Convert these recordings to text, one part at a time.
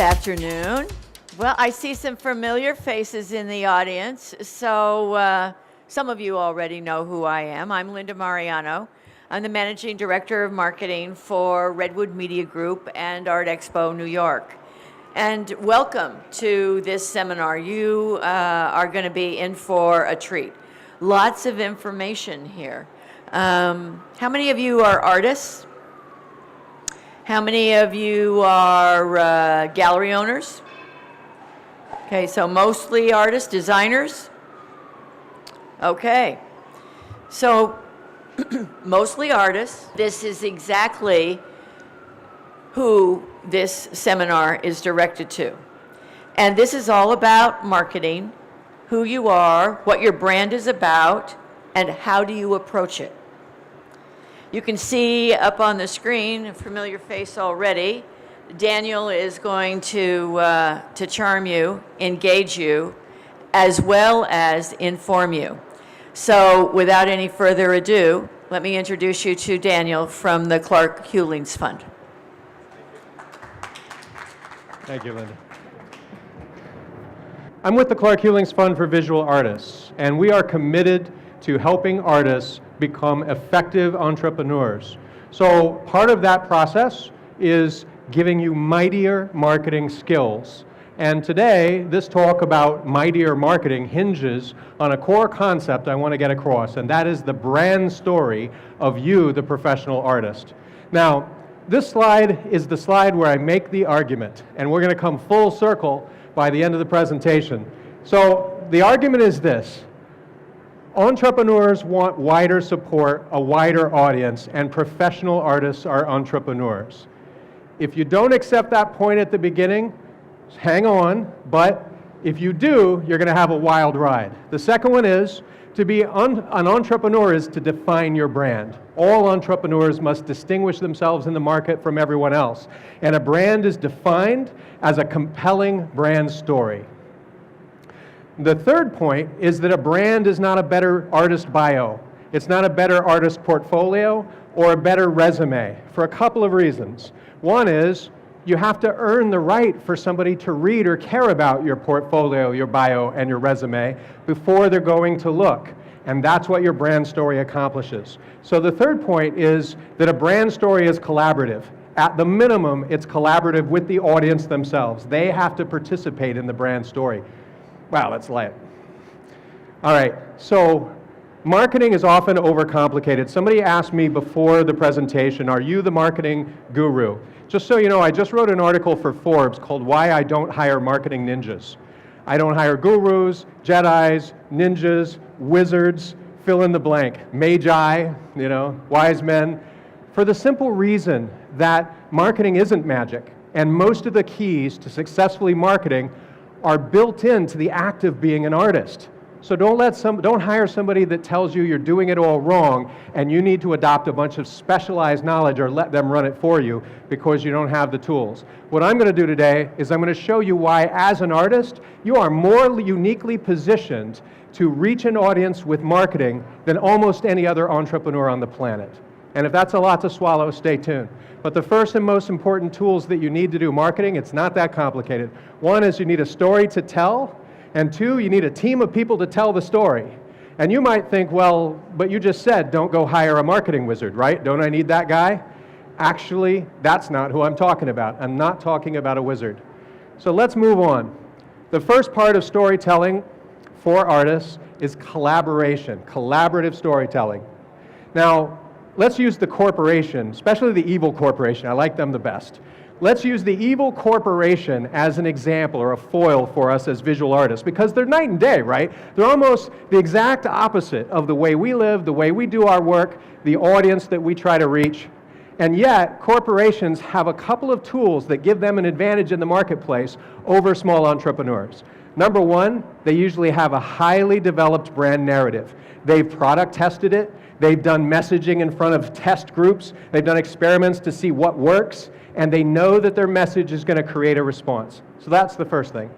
afternoon. Well, I see some familiar faces in the audience, so some of you already know who I am. I'm Linda Mariano. I'm the Managing Director of Marketing for Redwood Media Group and Artexpo New York. And welcome to this seminar. You are going to be in for a treat. Lots of information here. How many of you are artists? How many of you are gallery owners? Okay, so mostly artists, designers? Okay, so mostly artists. This is exactly who this seminar is directed to. And this is all about marketing, who you are, what your brand is about, and how do you approach it. You can see up on the screen a familiar face already. Daniel is going to charm you, engage you, as well as inform you. So without any further ado, let me introduce you to Daniel from the Clark Hewlings Fund. Thank you, Linda. I'm with the Clark Hewlings Fund for Visual Artists, and we are committed to helping artists become effective entrepreneurs. So part of that process is giving you mightier marketing skills. And today, this talk about mightier marketing hinges on a core concept I want to get across, and that is the brand story of you, the professional artist. Now, this slide is the slide where I make the argument, and we're going to come full circle by the end of the presentation. So the argument is this: entrepreneurs want wider support, a wider audience, and professional artists are entrepreneurs. If you don't accept that point at the beginning, hang on, but if you do, you're going to have a wild ride. The second one is, to be an entrepreneur is to define your brand. All entrepreneurs must distinguish themselves in the market from everyone else. And a brand is defined as a compelling brand story. The third point is that a brand is not a better artist bio. It's not a better artist portfolio or a better resume for a couple of reasons. One is you have to earn the right for somebody to read or care about your portfolio, your bio, and your resume before they're going to look. And that's what your brand story accomplishes. So the third point is that a brand story is collaborative. At the minimum, it's collaborative with the audience themselves. They have to participate in the brand story. Wow, that's light. All right, so marketing is often overcomplicated. Somebody asked me before the presentation, are you the marketing guru? Just so you know, I just wrote an article for Forbes called Why I Don't Hire Marketing Ninjas. I don't hire gurus, Jedis, ninjas, wizards, fill in the blank, magi, wise men, for the simple reason that marketing isn't magic, and most of the keys to successfully marketing are built into the act of being an artist. So don't hire somebody that tells you you're doing it all wrong and you need to adopt a bunch of specialized knowledge or let them run it for you because you don't have the tools. What I'm going to do today is I'm going to show you why, as an artist, you are more uniquely positioned to reach an audience with marketing than almost any other entrepreneur on the planet. And if that's a lot to swallow, stay tuned. But the first and most important tools that you need to do marketing, it's not that complicated. One is you need a story to tell. And two, you need a team of people to tell the story. And you might think, well, but you just said don't go hire a marketing wizard, right? Don't I need that guy? Actually, that's not who I'm talking about. I'm not talking about a wizard. So let's move on. The first part of storytelling for artists is collaboration, collaborative storytelling. Now, let's use the corporation, especially the evil corporation. I like them the best. Let's use the evil corporation as an example or a foil for us as visual artists, because they're night and day, right? They're almost the exact opposite of the way we live, the way we do our work, the audience that we try to reach. And yet, corporations have a couple of tools that give them an advantage in the marketplace over small entrepreneurs. Number one, they usually have a highly developed brand narrative. They've product tested it. They've done messaging in front of test groups. They've done experiments to see what works. And they know that their message is going to create a response. So that's the first thing.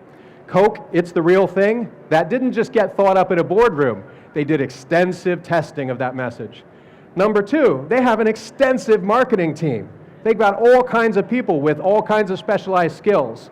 Coke, it's the real thing. That didn't just get thought up in a boardroom. They did extensive testing of that message. Number two, they have an extensive marketing team. They've got all kinds of people with all kinds of specialized skills.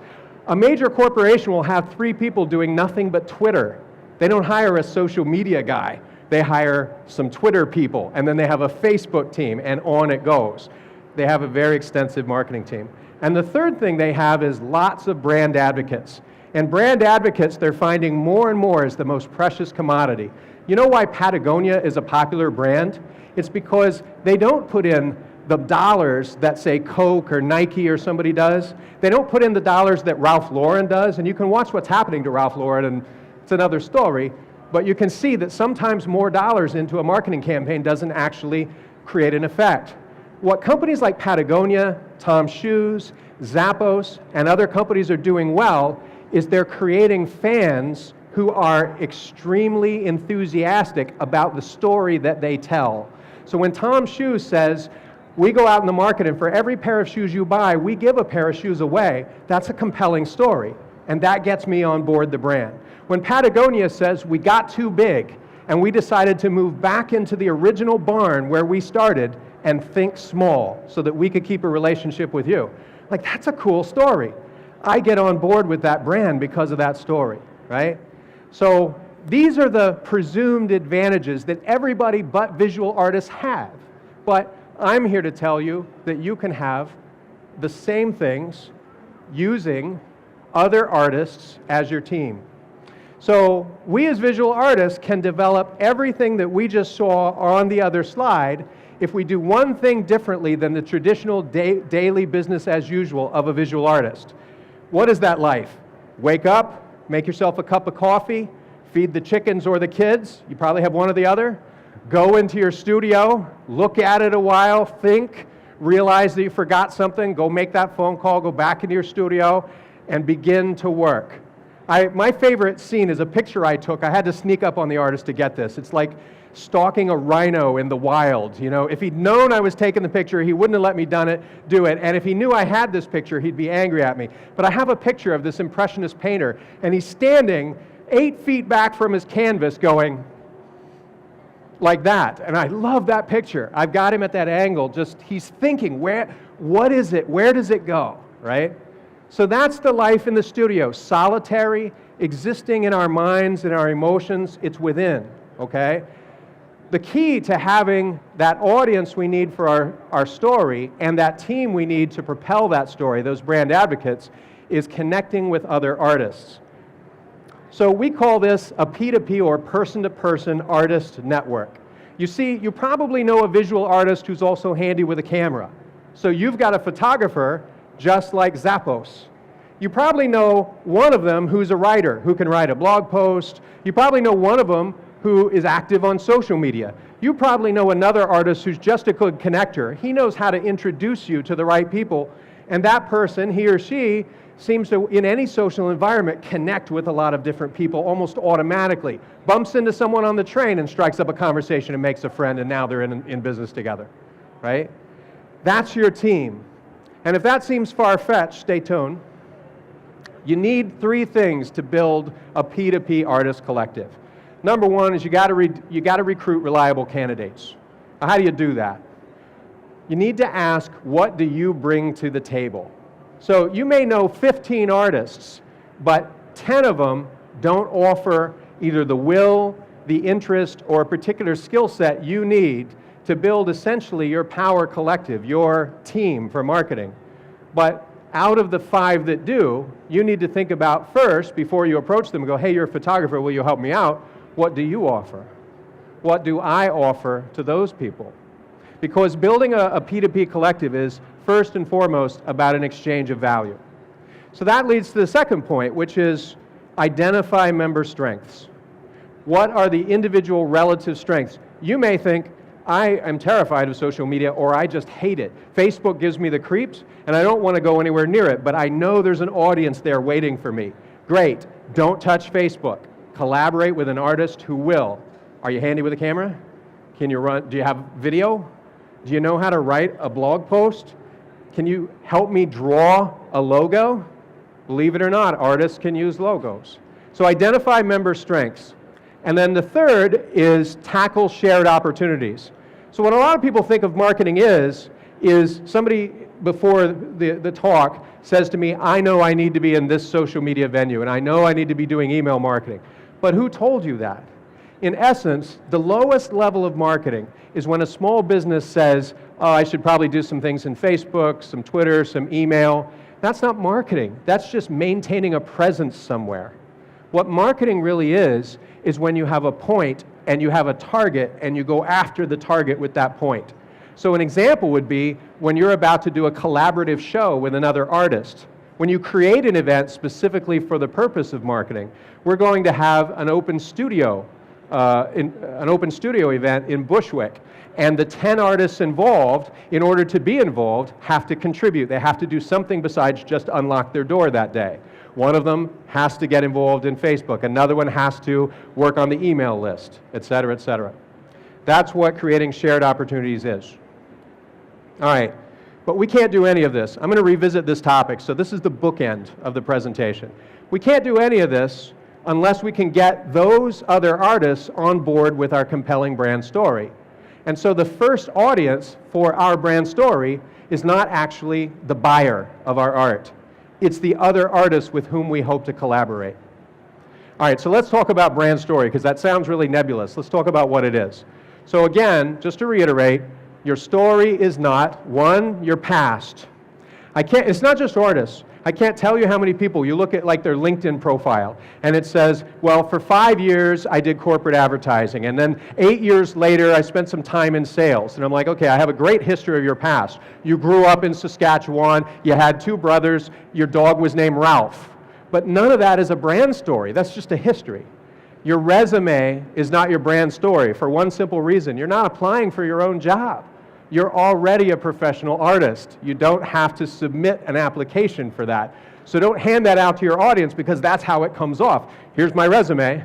A major corporation will have 3 people doing nothing but Twitter. They don't hire a social media guy. They hire some Twitter people, and then they have a Facebook team, and on it goes. They have a very extensive marketing team. And the third thing they have is lots of brand advocates. And brand advocates, they're finding more and more is the most precious commodity. You know why Patagonia is a popular brand? It's because they don't put in the dollars that, say, Coke or Nike or somebody does. They don't put in the dollars that Ralph Lauren does, and you can watch what's happening to Ralph Lauren, and it's another story, but you can see that sometimes more dollars into a marketing campaign doesn't actually create an effect. What companies like Patagonia, Tom's Shoes, Zappos, and other companies are doing well is they're creating fans who are extremely enthusiastic about the story that they tell. So when Tom's Shoes says, we go out in the market and for every pair of shoes you buy, we give a pair of shoes away, that's a compelling story. And that gets me on board the brand. When Patagonia says, we got too big and we decided to move back into the original barn where we started and think small so that we could keep a relationship with you. Like, that's a cool story. I get on board with that brand because of that story, right? So these are the presumed advantages that everybody but visual artists have. But I'm here to tell you that you can have the same things using other artists as your team. So we as visual artists can develop everything that we just saw on the other slide if we do one thing differently than the traditional daily business as usual of a visual artist. What is that life? Wake up, make yourself a cup of coffee, feed the chickens or the kids, you probably have one or the other, go into your studio, look at it a while, think, realize that you forgot something, go make that phone call, go back into your studio, and begin to work. My favorite scene is a picture I took. I had to sneak up on the artist to get this. It's like stalking a rhino in the wild. You know, if he'd known I was taking the picture, he wouldn't have let me do it. And if he knew I had this picture, he'd be angry at me. But I have a picture of this impressionist painter, and he's standing 8 feet back from his canvas going like that. And I love that picture. I've got him at that angle, just he's thinking, what is it? Where does it go, right? So that's the life in the studio, solitary, existing in our minds and our emotions. It's within, okay? The key to having that audience we need for our story and that team we need to propel that story, those brand advocates, is connecting with other artists. So we call this a P2P or person-to-person artist network. You see, you probably know a visual artist who's also handy with a camera. So you've got a photographer just like Zappos. You probably know one of them who's a writer, who can write a blog post. You probably know one of them who is active on social media. You probably know another artist who's just a good connector. He knows how to introduce you to the right people, and that person, he or she, seems to, in any social environment, connect with a lot of different people almost automatically. Bumps into someone on the train and strikes up a conversation and makes a friend, and now they're in business together, right? That's your team. And if that seems far-fetched, stay tuned. You need 3 things to build a P2P artist collective. Number 1 is you got to recruit reliable candidates. Now, how do you do that? You need to ask, what do you bring to the table? So you may know 15 artists, but 10 of them don't offer either the will, the interest, or a particular skill set you need to build essentially your power collective, your team for marketing. But out of the 5 that do, you need to think about first, before you approach them and go, hey, you're a photographer, will you help me out? What do you offer? What do I offer to those people? Because building a P2P collective is first and foremost about an exchange of value. So that leads to the second point, which is identify member strengths. What are the individual relative strengths? You may think, I am terrified of social media, or I just hate it. Facebook gives me the creeps, and I don't want to go anywhere near it, but I know there's an audience there waiting for me. Great. Don't touch Facebook. Collaborate with an artist who will. Are you handy with a camera? Can you run? Do you have video? Do you know how to write a blog post? Can you help me draw a logo? Believe it or not, artists can use logos. So identify member strengths. And then the third is tackle shared opportunities. So what a lot of people think of marketing is somebody before the talk says to me, I know I need to be in this social media venue, and I know I need to be doing email marketing. But who told you that? In essence, the lowest level of marketing is when a small business says, oh, I should probably do some things in Facebook, some Twitter, some email. That's not marketing. That's just maintaining a presence somewhere. What marketing really is when you have a point and you have a target and you go after the target with that point. So an example would be when you're about to do a collaborative show with another artist. When you create an event specifically for the purpose of marketing, we're going to have an open studio event in Bushwick. And the 10 artists involved, in order to be involved, have to contribute. They have to do something besides just unlock their door that day. One of them has to get involved in Facebook. Another one has to work on the email list, et cetera, et cetera. That's what creating shared opportunities is. All right, but we can't do any of this. I'm going to revisit this topic, so this is the bookend of the presentation. We can't do any of this unless we can get those other artists on board with our compelling brand story. And so the first audience for our brand story is not actually the buyer of our art. It's the other artists with whom we hope to collaborate. All right, so let's talk about brand story, because that sounds really nebulous. Let's talk about what it is. So again, just to reiterate, your story is not, one, your past. It's not just artists. I can't tell you how many people, you look at like their LinkedIn profile, and it says, well, for 5 years I did corporate advertising, and then 8 years later I spent some time in sales. And I'm like, okay, I have a great history of your past. You grew up in Saskatchewan, you had 2 brothers, your dog was named Ralph. But none of that is a brand story. That's just a history. Your resume is not your brand story for one simple reason. You're not applying for your own job. You're already a professional artist. You don't have to submit an application for that. So don't hand that out to your audience, because that's how it comes off. Here's my resume.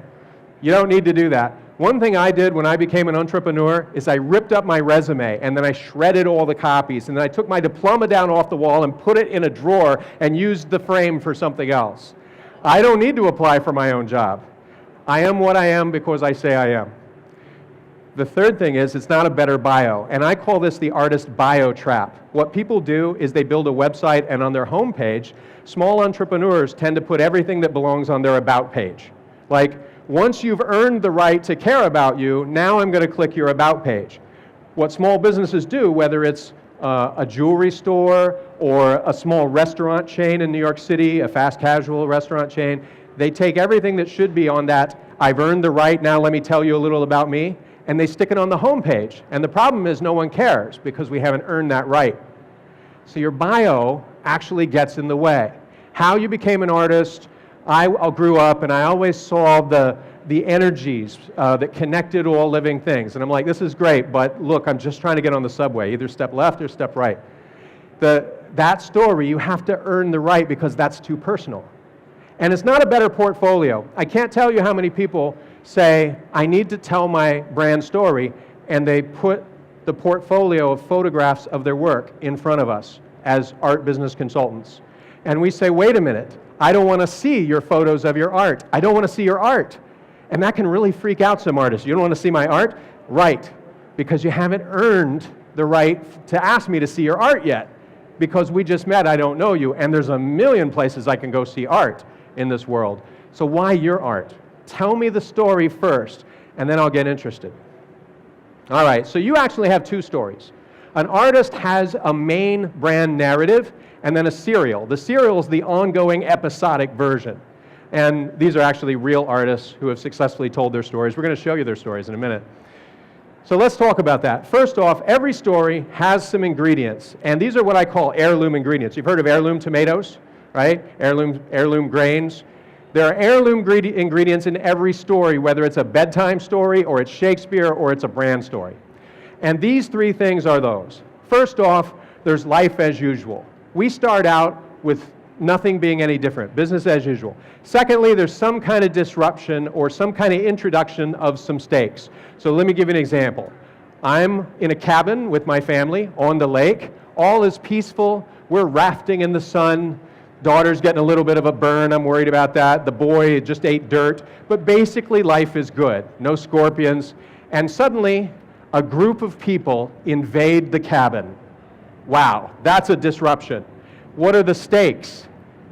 You don't need to do that. One thing I did when I became an entrepreneur is I ripped up my resume and then I shredded all the copies, and then I took my diploma down off the wall and put it in a drawer and used the frame for something else. I don't need to apply for my own job. I am what I am because I say I am. The third thing is, it's not a better bio, and I call this the artist bio trap. What people do is they build a website, and on their homepage, small entrepreneurs tend to put everything that belongs on their about page. Like, once you've earned the right to care about you, now I'm going to click your about page. What small businesses do, whether it's a jewelry store or a small restaurant chain in New York City, a fast casual restaurant chain, they take everything that should be on that, I've earned the right, now let me tell you a little about me, and they stick it on the home page. And the problem is no one cares because we haven't earned that right. So your bio actually gets in the way. How you became an artist, I grew up and I always saw the energies that connected all living things. And I'm like, this is great, but look, I'm just trying to get on the subway. Either step left or step right. That story, you have to earn the right because that's too personal. And it's not a better portfolio. I can't tell you how many people say, I need to tell my brand story, and they put the portfolio of photographs of their work in front of us as art business consultants. And we say, wait a minute, I don't want to see your photos of your art. I don't want to see your art. And that can really freak out some artists. You don't want to see my art? Right, because you haven't earned the right to ask me to see your art yet. Because we just met, I don't know you, and there's a million places I can go see art in this world. So why your art? Tell me the story first, and then I'll get interested. All right, so you actually have 2 stories. An artist has a main brand narrative, and then a serial. The serial is the ongoing episodic version. And these are actually real artists who have successfully told their stories. We're going to show you their stories in a minute. So let's talk about that. First off, every story has some ingredients, and these are what I call heirloom ingredients. You've heard of heirloom tomatoes, right? Heirloom grains. There are heirloom ingredients in every story, whether it's a bedtime story, or it's Shakespeare, or it's a brand story. And these 3 things are those. First off, there's life as usual. We start out with nothing being any different, business as usual. Secondly, there's some kind of disruption or some kind of introduction of some stakes. So let me give you an example. I'm in a cabin with my family on the lake. All is peaceful. We're rafting in the sun. Daughter's getting a little bit of a burn. I'm worried about that. The boy just ate dirt. But basically, life is good. No scorpions. And suddenly, a group of people invade the cabin. Wow, that's a disruption. What are the stakes?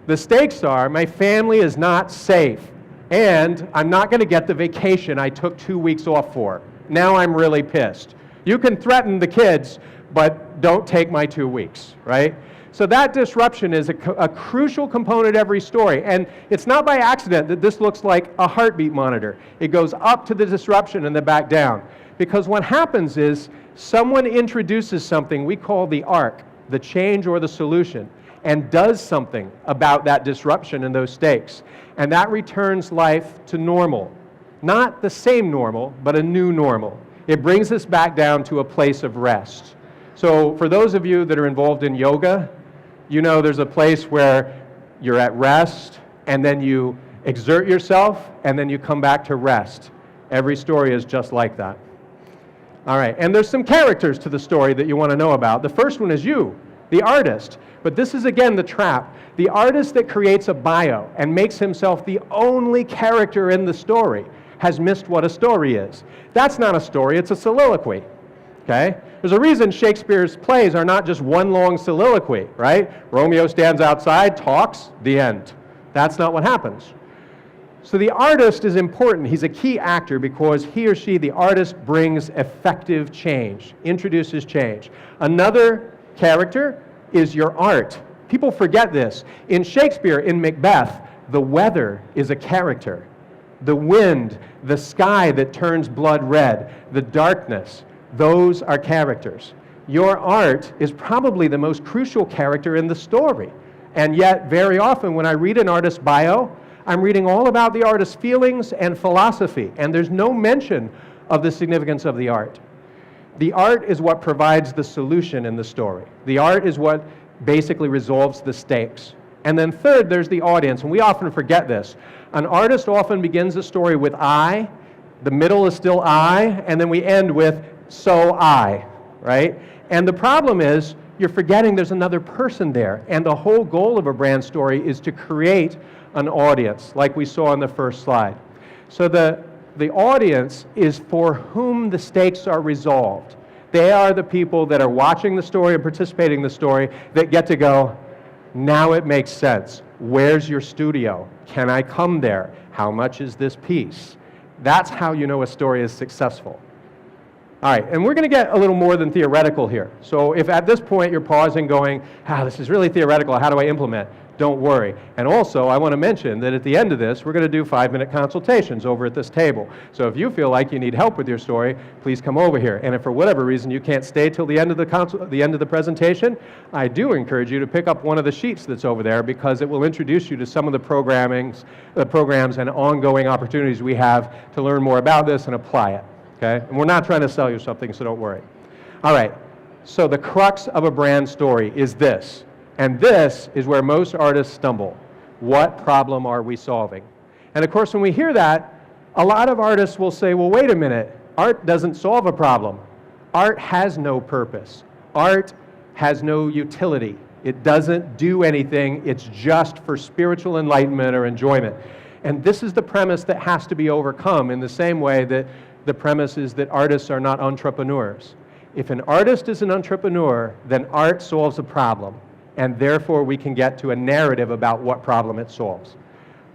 The stakes are my family is not safe, and I'm not going to get the vacation I took 2 weeks off for. Now I'm really pissed. You can threaten the kids, but don't take my 2 weeks, right? So that disruption is a crucial component of every story, and it's not by accident that this looks like a heartbeat monitor. It goes up to the disruption and then back down, because what happens is someone introduces something we call the arc, the change or the solution, and does something about that disruption and those stakes. And that returns life to normal. Not the same normal, but a new normal. It brings us back down to a place of rest. So for those of you that are involved in yoga, you know there's a place where you're at rest, and then you exert yourself, and then you come back to rest. Every story is just like that. All right, and there's some characters to the story that you want to know about. The first one is you, the artist. But this is, again, the trap. The artist that creates a bio and makes himself the only character in the story has missed what a story is. That's not a story, it's a soliloquy, okay? There's a reason Shakespeare's plays are not just one long soliloquy, right? Romeo stands outside, talks, the end. That's not what happens. So the artist is important. He's a key actor because he or she, the artist, brings effective change, introduces change. Another character is your art. People forget this. In Shakespeare, in Macbeth, the weather is a character. The wind, the sky that turns blood red, the darkness, those are characters. Your art is probably the most crucial character in the story. And yet, very often when I read an artist's bio, I'm reading all about the artist's feelings and philosophy, and there's no mention of the significance of the art. The art is what provides the solution in the story. The art is what basically resolves the stakes. And then third, there's the audience, and we often forget this. An artist often begins a story with I, the middle is still I, and then we end with so I, right? And the problem is, you're forgetting there's another person there, and the whole goal of a brand story is to create an audience, like we saw on the first slide. So the audience is for whom the stakes are resolved. They are the people that are watching the story and participating in the story that get to go, now it makes sense. Where's your studio? Can I come there? How much is this piece? That's how you know a story is successful. All right, and we're going to get a little more than theoretical here. So if at this point you're pausing going, this is really theoretical, how do I implement? Don't worry. And also, I want to mention that at the end of this, we're going to do 5-minute consultations over at this table. So if you feel like you need help with your story, please come over here. And if for whatever reason you can't stay till the end of the presentation, I do encourage you to pick up one of the sheets that's over there because it will introduce you to some of the programs and ongoing opportunities we have to learn more about this and apply it. Okay? And we're not trying to sell you something, so don't worry. All right. So the crux of a brand story is this. And this is where most artists stumble. What problem are we solving? And of course, when we hear that, a lot of artists will say, well, wait a minute. Art doesn't solve a problem. Art has no purpose. Art has no utility. It doesn't do anything. It's just for spiritual enlightenment or enjoyment. And this is the premise that has to be overcome in the same way that the premise is that artists are not entrepreneurs. If an artist is an entrepreneur, then art solves a problem. And therefore we can get to a narrative about what problem it solves.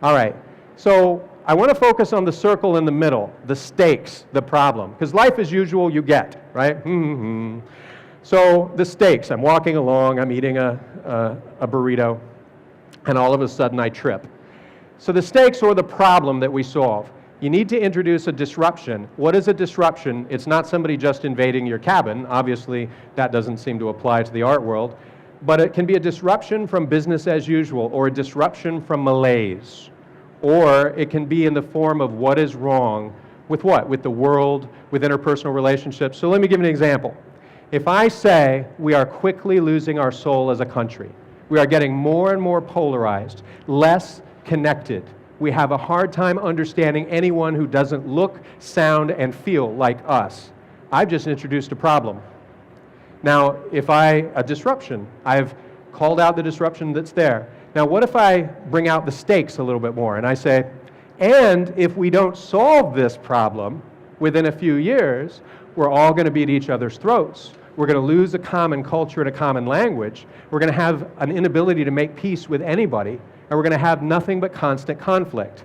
All right, so I want to focus on the circle in the middle, the stakes, the problem, because life as usual you get, right? So the stakes, I'm walking along, I'm eating a burrito, and all of a sudden I trip. So the stakes or the problem that we solve. You need to introduce a disruption. What is a disruption? It's not somebody just invading your cabin. Obviously, that doesn't seem to apply to the art world. But it can be a disruption from business as usual, or a disruption from malaise. Or it can be in the form of what is wrong with what? With the world, with interpersonal relationships. So let me give an example. If I say we are quickly losing our soul as a country, we are getting more and more polarized, less connected. We have a hard time understanding anyone who doesn't look, sound, and feel like us. I've just introduced a problem. Now, a disruption, I've called out the disruption that's there. Now, what if I bring out the stakes a little bit more and I say, and if we don't solve this problem within a few years, we're all going to be at each other's throats. We're going to lose a common culture and a common language. We're going to have an inability to make peace with anybody, and we're going to have nothing but constant conflict.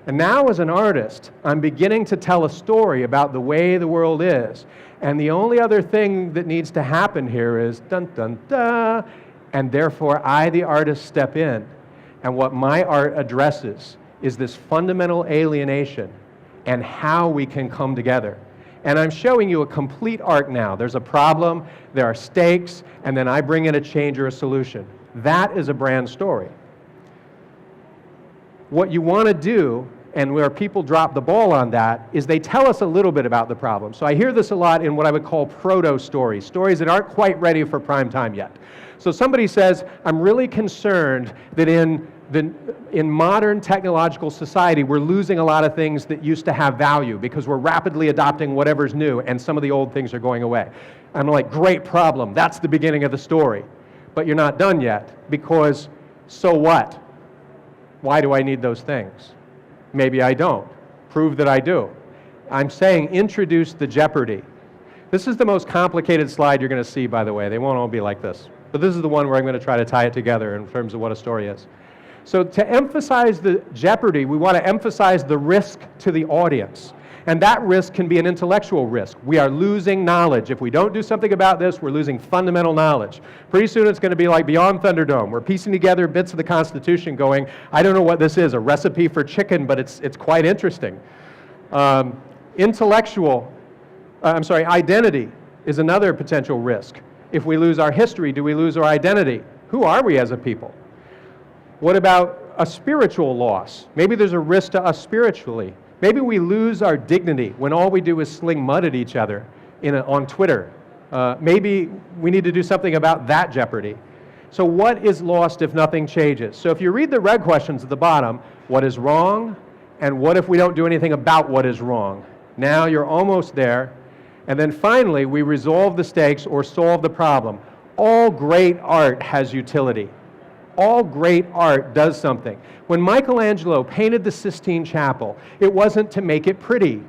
And now as an artist, I'm beginning to tell a story about the way the world is. And the only other thing that needs to happen here is dun dun dun, and therefore I, the artist, step in. And what my art addresses is this fundamental alienation and how we can come together. And I'm showing you a complete art now. There's a problem, there are stakes, and then I bring in a change or a solution. That is a brand story. What you want to do, and where people drop the ball on that, is they tell us a little bit about the problem. So I hear this a lot in what I would call proto-stories, stories that aren't quite ready for prime time yet. So somebody says, I'm really concerned that in modern technological society, we're losing a lot of things that used to have value because we're rapidly adopting whatever's new and some of the old things are going away. I'm like, great problem. That's the beginning of the story. But you're not done yet because so what? Why do I need those things? Maybe I don't. Prove that I do. I'm saying introduce the Jeopardy. This is the most complicated slide you're going to see, by the way. They won't all be like this. But this is the one where I'm going to try to tie it together in terms of what a story is. So to emphasize the Jeopardy, we want to emphasize the risk to the audience. And that risk can be an intellectual risk. We are losing knowledge. If we don't do something about this, we're losing fundamental knowledge. Pretty soon it's going to be like Beyond Thunderdome. We're piecing together bits of the Constitution going, I don't know what this is, a recipe for chicken, but it's quite interesting. Identity is another potential risk. If we lose our history, do we lose our identity? Who are we as a people? What about a spiritual loss? Maybe there's a risk to us spiritually. Maybe we lose our dignity when all we do is sling mud at each other on Twitter. Maybe we need to do something about that jeopardy. So what is lost if nothing changes? So if you read the red questions at the bottom, what is wrong, and what if we don't do anything about what is wrong? Now you're almost there. And then finally, we resolve the stakes or solve the problem. All great art has utility. All great art does something. When Michelangelo painted the Sistine Chapel, it wasn't to make it pretty.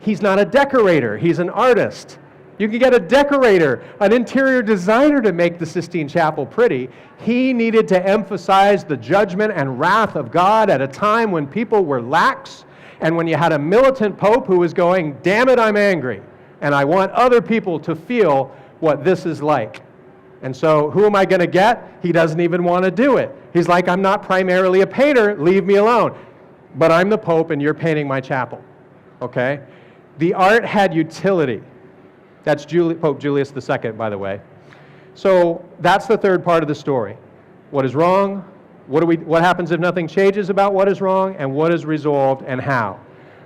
He's not a decorator, he's an artist. You can get a decorator, an interior designer to make the Sistine Chapel pretty. He needed to emphasize the judgment and wrath of God at a time when people were lax, and when you had a militant pope who was going, damn it, I'm angry, and I want other people to feel what this is like. And so who am I going to get? He doesn't even want to do it. He's like, I'm not primarily a painter, leave me alone. But I'm the Pope and you're painting my chapel. Okay? The art had utility. That's Pope Julius II, by the way. So that's the third part of the story. What is wrong? What happens if nothing changes about what is wrong? And what is resolved and how?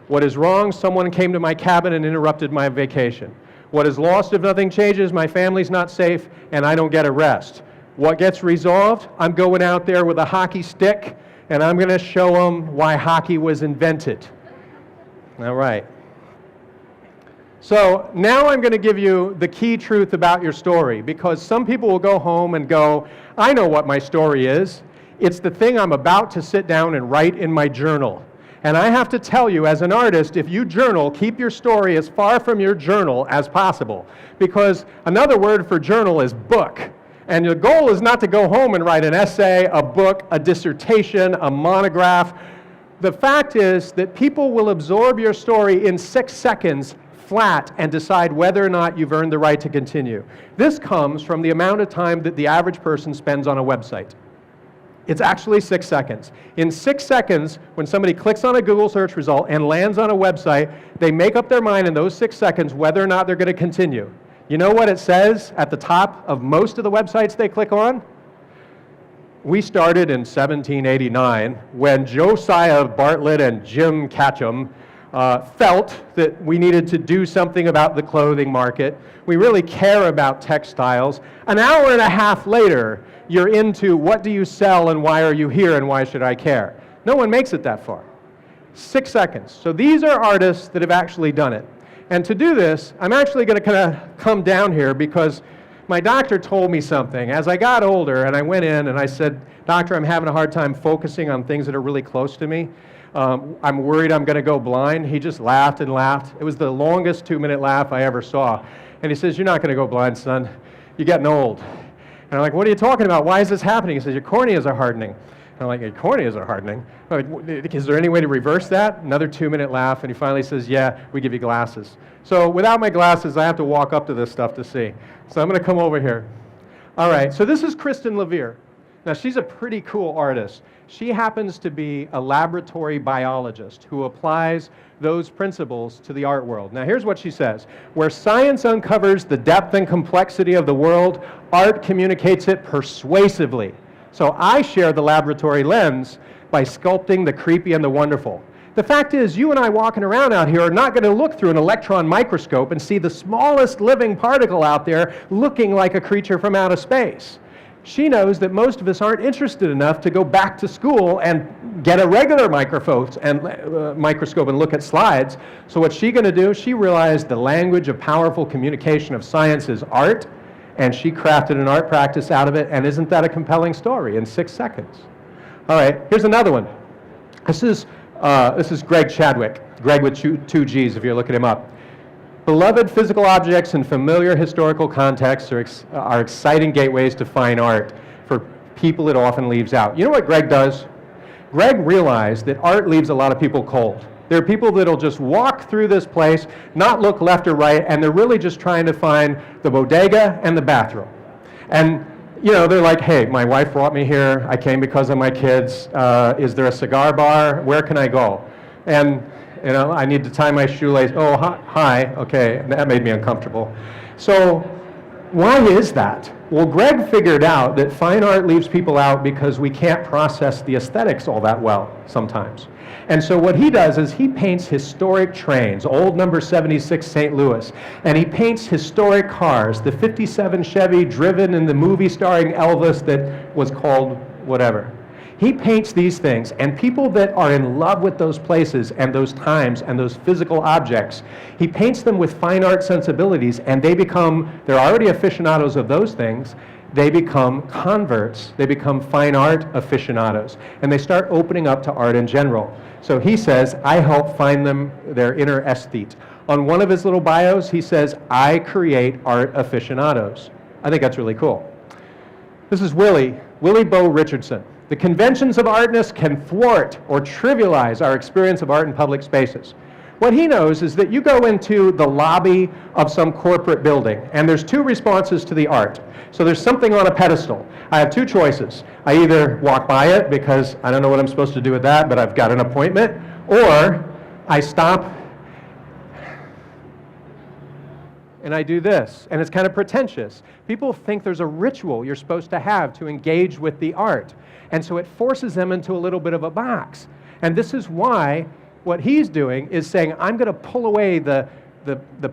What is wrong? Someone came to my cabin and interrupted my vacation. What is lost if nothing changes? My family's not safe and I don't get a rest. What gets resolved? I'm going out there with a hockey stick and I'm going to show them why hockey was invented. All right. So now I'm going to give you the key truth about your story, because some people will go home and go, I know what my story is. It's the thing I'm about to sit down and write in my journal. And I have to tell you, as an artist, if you journal, keep your story as far from your journal as possible. Because another word for journal is book. And the goal is not to go home and write an essay, a book, a dissertation, a monograph. The fact is that people will absorb your story in 6 seconds flat and decide whether or not you've earned the right to continue. This comes from the amount of time that the average person spends on a website. It's actually 6 seconds. In 6 seconds, when somebody clicks on a Google search result and lands on a website, they make up their mind in those 6 seconds whether or not they're going to continue. You know what it says at the top of most of the websites they click on? We started in 1789 when Josiah Bartlett and Jim Catcham felt that we needed to do something about the clothing market. We really care about textiles. An hour and a half later, you're into what do you sell and why are you here and why should I care? No one makes it that far. 6 seconds. So these are artists that have actually done it. And to do this, I'm actually going to kind of come down here because my doctor told me something. As I got older and I went in and I said, Doctor, I'm having a hard time focusing on things that are really close to me. I'm worried I'm going to go blind. He just laughed and laughed. It was the longest 2-minute laugh I ever saw. And he says, you're not going to go blind, son. You're getting old. And I'm like, what are you talking about? Why is this happening? He says, your corneas are hardening. And I'm like, your corneas are hardening? I'm like, is there any way to reverse that? Another 2-minute laugh, and he finally says, yeah, we give you glasses. So without my glasses, I have to walk up to this stuff to see. So I'm going to come over here. All right, so this is Kristen Levere. Now, she's a pretty cool artist. She happens to be a laboratory biologist who applies those principles to the art world. Now, here's what she says. Where science uncovers the depth and complexity of the world, art communicates it persuasively. So I share the laboratory lens by sculpting the creepy and the wonderful. The fact is, you and I walking around out here are not going to look through an electron microscope and see the smallest living particle out there looking like a creature from outer space. She knows that most of us aren't interested enough to go back to school and get a regular microscope and look at slides. So what's she going to do? She realized the language of powerful communication of science is art, and she crafted an art practice out of it, and isn't that a compelling story in 6 seconds? All right, here's another one. This is Greg Chadwick, Greg with two G's if you're looking him up. Beloved physical objects in familiar historical contexts are exciting gateways to fine art for people it often leaves out. You know what Greg does? Greg realized that art leaves a lot of people cold. There are people that'll just walk through this place, not look left or right, and they're really just trying to find the bodega and the bathroom. And you know, they're like, hey, my wife brought me here. I came because of my kids. Is there a cigar bar? Where can I go? And you know, I need to tie my shoelace. Oh, hi. Okay, that made me uncomfortable. So why is that? Well, Greg figured out that fine art leaves people out because we can't process the aesthetics all that well sometimes. And so what he does is he paints historic trains, old number 76 St. Louis, and he paints historic cars, the 57 Chevy driven in the movie starring Elvis that was called whatever. He paints these things, and people that are in love with those places and those times and those physical objects, he paints them with fine art sensibilities, and they're already aficionados of those things. They become converts. They become fine art aficionados, and they start opening up to art in general. So he says, I help find them their inner aesthete. On one of his little bios, he says, I create art aficionados. I think that's really cool. This is Willie Bo Richardson. The conventions of artness can thwart or trivialize our experience of art in public spaces. What he knows is that you go into the lobby of some corporate building, and there's 2 responses to the art. So there's something on a pedestal. I have 2 choices. I either walk by it because I don't know what I'm supposed to do with that, but I've got an appointment, or I stop and I do this, and it's kind of pretentious. People think there's a ritual you're supposed to have to engage with the art, and so it forces them into a little bit of a box. And this is why what he's doing is saying, I'm going to pull away the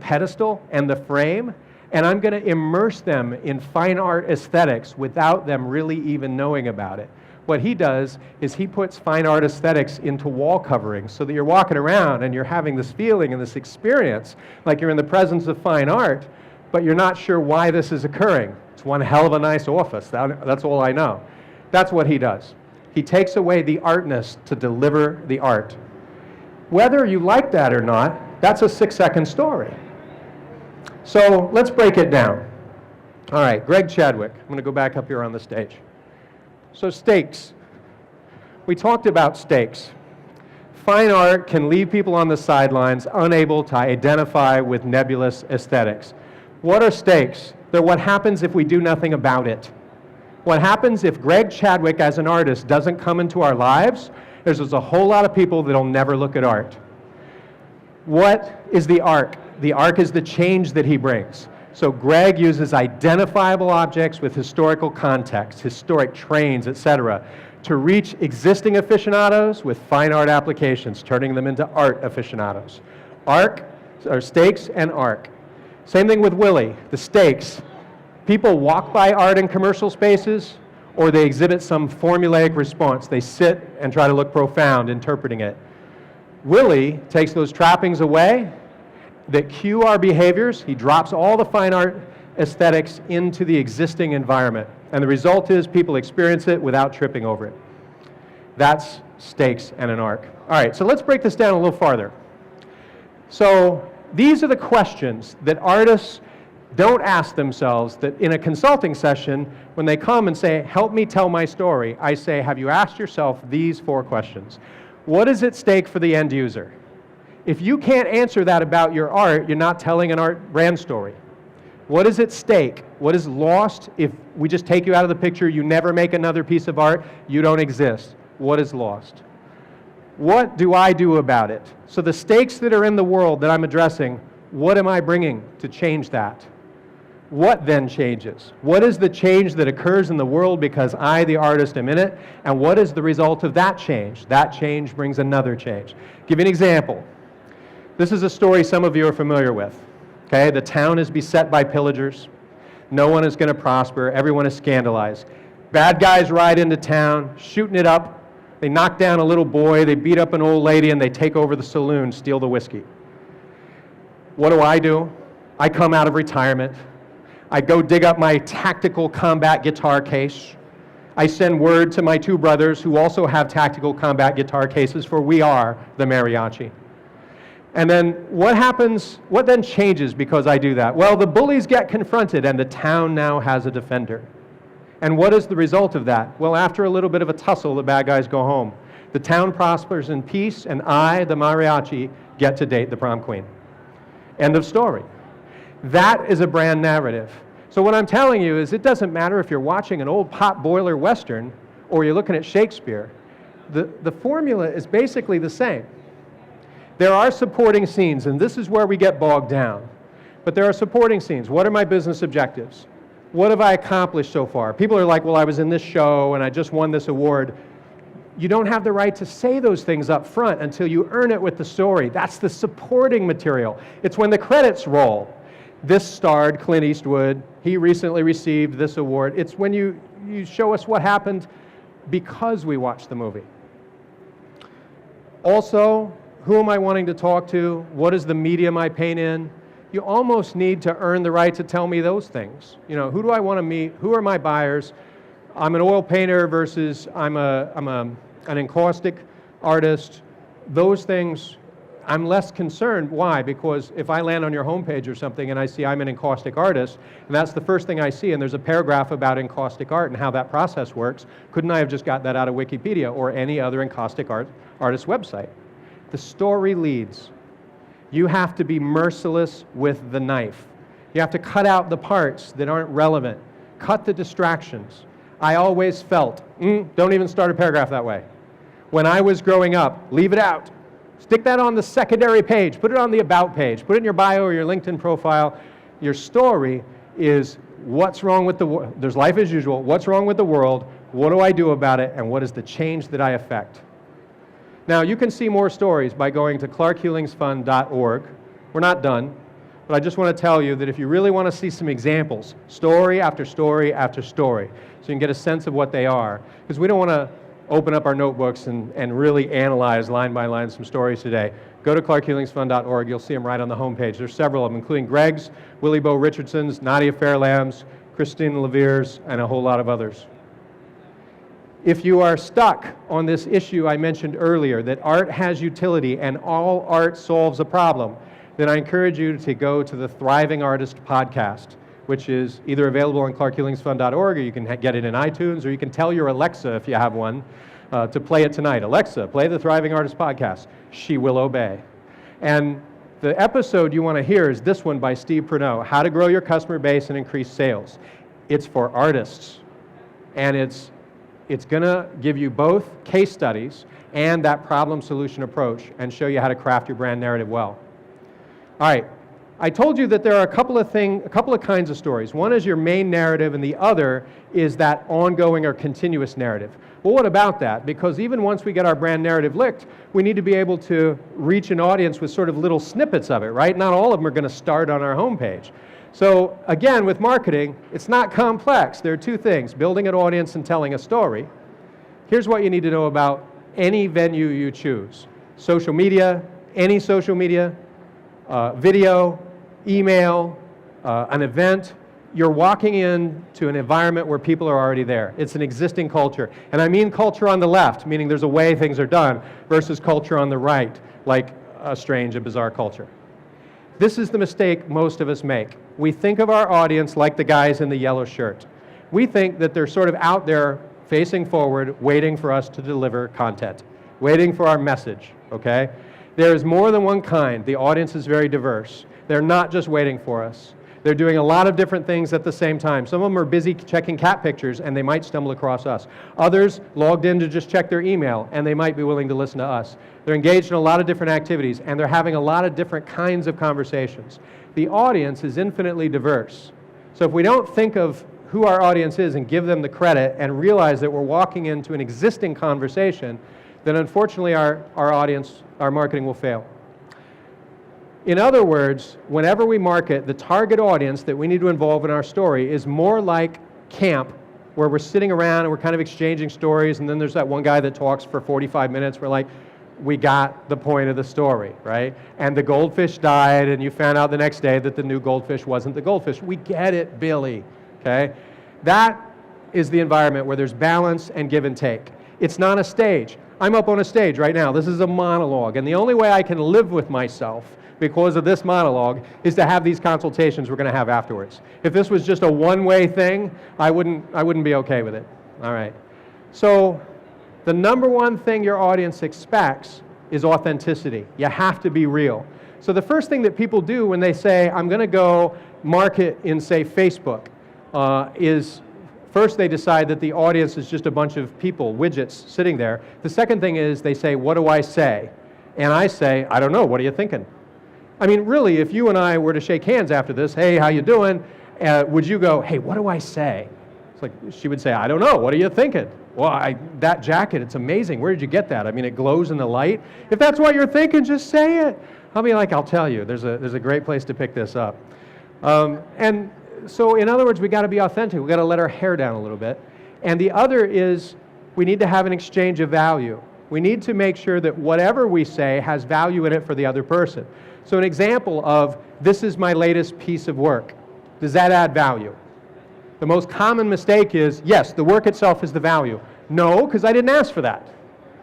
pedestal and the frame, and I'm going to immerse them in fine art aesthetics without them really even knowing about it. What he does is he puts fine art aesthetics into wall coverings so that you're walking around and you're having this feeling and this experience like you're in the presence of fine art, but you're not sure why this is occurring. It's one hell of a nice office. That's all I know. That's what he does. He takes away the artness to deliver the art. Whether you like that or not, that's a 6-second story. So let's break it down. All right, Greg Chadwick. I'm going to go back up here on the stage. So stakes. We talked about stakes. Fine art can leave people on the sidelines unable to identify with nebulous aesthetics. What are stakes? They're what happens if we do nothing about it. What happens if Greg Chadwick as an artist doesn't come into our lives? There's a whole lot of people that'll never look at art. What is the arc? The arc is the change that he brings. So Greg uses identifiable objects with historical context, historic trains, etc., to reach existing aficionados with fine art applications, turning them into art aficionados. Arc, or stakes and arc. Same thing with Willie, the stakes. People walk by art in commercial spaces, or they exhibit some formulaic response. They sit and try to look profound, interpreting it. Willie takes those trappings away that cue our behaviors. He drops all the fine art aesthetics into the existing environment. And the result is people experience it without tripping over it. That's stakes and an arc. All right, so let's break this down a little farther. So these are the questions that artists don't ask themselves that in a consulting session, when they come and say, help me tell my story, I say, have you asked yourself these 4 questions? What is at stake for the end user? If you can't answer that about your art, you're not telling an art brand story. What is at stake? What is lost? If we just take you out of the picture, you never make another piece of art, you don't exist. What is lost? What do I do about it? So the stakes that are in the world that I'm addressing, what am I bringing to change that? What then changes? What is the change that occurs in the world because I, the artist, am in it? And what is the result of that change? That change brings another change. Give you an example. This is a story some of you are familiar with. Okay, the town is beset by pillagers. No one is going to prosper. Everyone is scandalized. Bad guys ride into town, shooting it up. They knock down a little boy, they beat up an old lady, and they take over the saloon, steal the whiskey. What do? I come out of retirement. I go dig up my tactical combat guitar case. I send word to my 2 brothers who also have tactical combat guitar cases, for we are the mariachi. And then what happens, what then changes because I do that? Well, the bullies get confronted and the town now has a defender. And what is the result of that? Well, after a little bit of a tussle, the bad guys go home. The town prospers in peace, and I, the mariachi, get to date the prom queen. End of story. That is a brand narrative. So what I'm telling you is it doesn't matter if you're watching an old pot boiler Western or you're looking at Shakespeare. The formula is basically the same. There are supporting scenes, and this is where we get bogged down. But there are supporting scenes. What are my business objectives? What have I accomplished so far? People are like, well, I was in this show and I just won this award. You don't have the right to say those things up front until you earn it with the story. That's the supporting material. It's when the credits roll. This starred Clint Eastwood. He recently received this award. It's when you show us what happened because we watched the movie. Also, who am I wanting to talk to? What is the medium I paint in? You almost need to earn the right to tell me those things. You know, who do I want to meet? Who are my buyers? I'm an oil painter versus I'm an encaustic artist. Those things, I'm less concerned. Why? Because if I land on your homepage or something and I see I'm an encaustic artist, and that's the first thing I see, and there's a paragraph about encaustic art and how that process works, couldn't I have just got that out of Wikipedia or any other encaustic artist website? The story leads. You have to be merciless with the knife. You have to cut out the parts that aren't relevant. Cut the distractions. I always felt, don't even start a paragraph that way. When I was growing up, leave it out. Stick that on the secondary page. Put it on the about page. Put it in your bio or your LinkedIn profile. Your story is what's wrong with the world. There's life as usual. What's wrong with the world? What do I do about it? And what is the change that I affect? Now, you can see more stories by going to clarkhealingsfund.org. We're not done, but I just want to tell you that if you really want to see some examples, story after story after story, so you can get a sense of what they are, because we don't want to open up our notebooks and really analyze line by line some stories today. Go to clarkhealingsfund.org. You'll see them right on the homepage. There's several of them, including Greg's, Willie Bo Richardson's, Nadia Fairlamb's, Christine Levere's, and a whole lot of others. If you are stuck on this issue I mentioned earlier, that art has utility and all art solves a problem, then I encourage you to go to the Thriving Artist podcast, which is either available on clarkhealingsfund.org, or you can get it in iTunes, or you can tell your Alexa, if you have one, to play it tonight. Alexa, play the Thriving Artist podcast. She will obey. And the episode you want to hear is this one by Steve Pruneau, How to Grow Your Customer Base and Increase Sales. It's for artists, and it's going to give you both case studies and that problem-solution approach and show you how to craft your brand narrative well. All right, I told you that there are a couple of kinds of stories. One is your main narrative, and the other is that ongoing or continuous narrative. Well, what about that? Because even once we get our brand narrative licked, we need to be able to reach an audience with sort of little snippets of it, right? Not all of them are going to start on our homepage. So again, with marketing, it's not complex. There are 2 things, building an audience and telling a story. Here's what you need to know about any venue you choose. Social media, any social media, video, email, an event. You're walking into an environment where people are already there. It's an existing culture. And I mean culture on the left, meaning there's a way things are done, versus culture on the right, like a strange and bizarre culture. This is the mistake most of us make. We think of our audience like the guys in the yellow shirt. We think that they're sort of out there facing forward, waiting for us to deliver content, waiting for our message, okay? There's more than one kind. The audience is very diverse. They're not just waiting for us. They're doing a lot of different things at the same time. Some of them are busy checking cat pictures, and they might stumble across us. Others logged in to just check their email, and they might be willing to listen to us. They're engaged in a lot of different activities, and they're having a lot of different kinds of conversations. The audience is infinitely diverse. So if we don't think of who our audience is and give them the credit and realize that we're walking into an existing conversation, then unfortunately our audience, our marketing will fail. In other words, whenever we market, the target audience that we need to involve in our story is more like camp, where we're sitting around and we're kind of exchanging stories, and then there's that one guy that talks for 45 minutes. We're like, we got the point of the story, right? And the goldfish died, and you found out the next day that the new goldfish wasn't the goldfish. We get it, Billy, okay? That is the environment where there's balance and give and take. It's not a stage. I'm up on a stage right now. This is a monologue, and the only way I can live with myself because of this monologue is to have these consultations we're going to have afterwards. If this was just a one-way thing, I wouldn't be okay with it. All right. So the number one thing your audience expects is authenticity. You have to be real. So the first thing that people do when they say, I'm going to go market in, say, Facebook, is first they decide that the audience is just a bunch of people, widgets, sitting there. The second thing is they say, what do I say? And I say, I don't know, what are you thinking? I mean, really, if you and I were to shake hands after this, hey, how you doing? Would you go, hey, what do I say? It's like, she would say, I don't know, what are you thinking? Well, that jacket, it's amazing. Where did you get that? I mean, it glows in the light. If that's what you're thinking, just say it. I'll be like, I'll tell you. There's a great place to pick this up. And so, in other words, we got to be authentic. We got to let our hair down a little bit. And the other is, we need to have an exchange of value. We need to make sure that whatever we say has value in it for the other person. So an example of, this is my latest piece of work. Does that add value? The most common mistake is, yes, the work itself is the value. No, because I didn't ask for that.